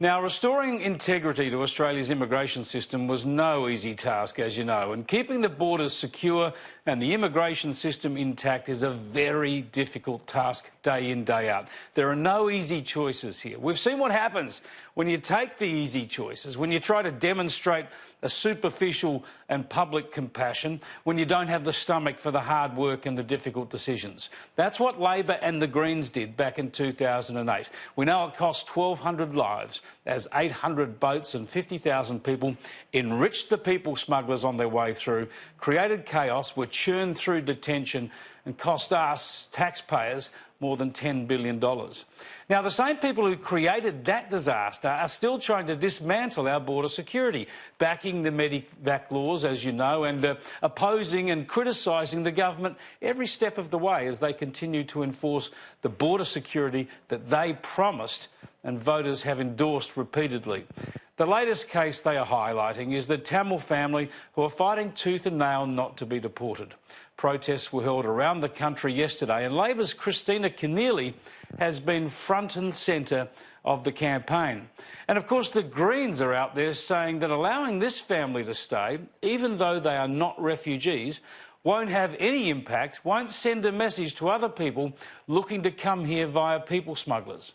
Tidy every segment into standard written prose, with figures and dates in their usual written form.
Now, restoring integrity to Australia's immigration system was no easy task, as you know, and keeping the borders secure and the immigration system intact is a very difficult task day in, day out. There are no easy choices here. We've seen what happens when you take the easy choices, when you try to demonstrate a superficial and public compassion, when you don't have the stomach for the hard work and the difficult decisions. That's what Labor and the Greens did back in 2008. We know it cost 1,200 lives as 800 boats and 50,000 people enriched the people smugglers on their way through, created chaos, were churned through detention and cost us, taxpayers, more than $10 billion. Now, the same people who created that disaster are still trying to dismantle our border security, backing the Medivac laws, as you know, and opposing and criticising the government every step of the way as they continue to enforce the border security that they promised and voters have endorsed repeatedly. The latest case they are highlighting is the Tamil family who are fighting tooth and nail not to be deported. Protests were held around the country yesterday, and Labor's Christina Keneally has been front and centre of the campaign. And of course the Greens are out there saying that allowing this family to stay, even though they are not refugees, won't have any impact, won't send a message to other people looking to come here via people smugglers.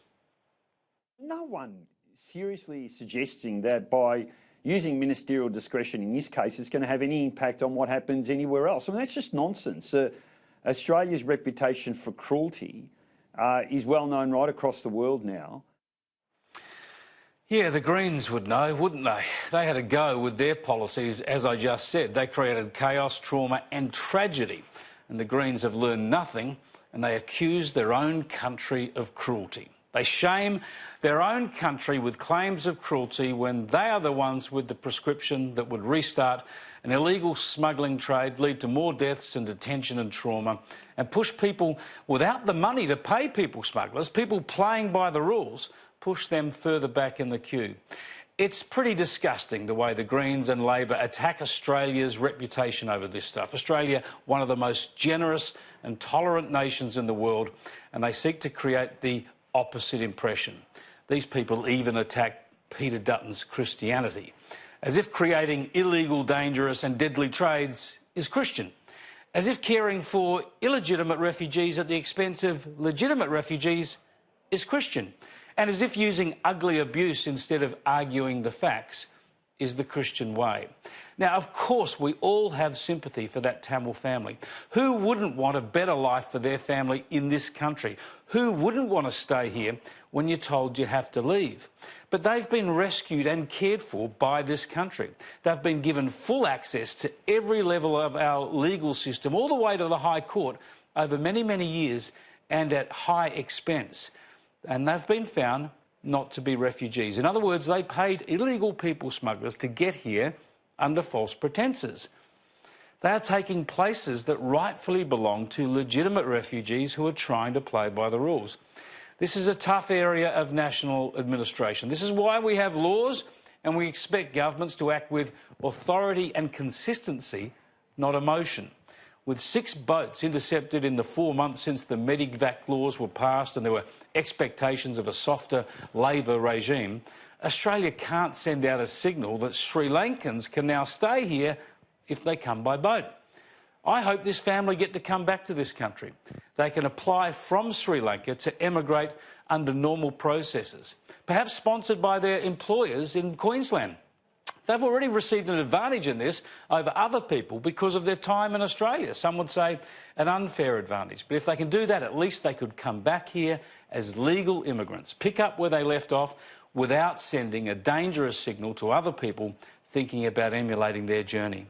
No one seriously suggesting that by using ministerial discretion in this case it's going to have any impact on what happens anywhere else. I mean, that's just nonsense. Australia's reputation for cruelty is well known right across the world now. Yeah, the Greens would know, wouldn't they? They had a go with their policies, as I just said. They created chaos, trauma and tragedy. And the Greens have learned nothing, and they accuse their own country of cruelty. They shame their own country with claims of cruelty when they are the ones with the prescription that would restart an illegal smuggling trade, lead to more deaths and detention and trauma, and push people without the money to pay people smugglers, people playing by the rules, push them further back in the queue. It's pretty disgusting the way the Greens and Labor attack Australia's reputation over this stuff. Australia, one of the most generous and tolerant nations in the world, and they seek to create the opposite impression. These people even attack Peter Dutton's Christianity, as if creating illegal, dangerous and deadly trades is Christian, as if caring for illegitimate refugees at the expense of legitimate refugees is Christian, and as if using ugly abuse instead of arguing the facts is the Christian way. Now, of course, we all have sympathy for that Tamil family. Who wouldn't want a better life for their family in this country? Who wouldn't want to stay here when you're told you have to leave? But they've been rescued and cared for by this country. They've been given full access to every level of our legal system, all the way to the High Court, over many, many years and at high expense. And they've been found not to be refugees. In other words, they paid illegal people smugglers to get here under false pretences. They are taking places that rightfully belong to legitimate refugees who are trying to play by the rules. This is a tough area of national administration. This is why we have laws, and we expect governments to act with authority and consistency, not emotion. With 6 boats intercepted in the 4 months since the Medivac laws were passed and there were expectations of a softer Labor regime, Australia can't send out a signal that Sri Lankans can now stay here if they come by boat. I hope this family get to come back to this country. They can apply from Sri Lanka to emigrate under normal processes, perhaps sponsored by their employers in Queensland. They've already received an advantage in this over other people because of their time in Australia. Some would say an unfair advantage. But if they can do that, at least they could come back here as legal immigrants, pick up where they left off without sending a dangerous signal to other people thinking about emulating their journey.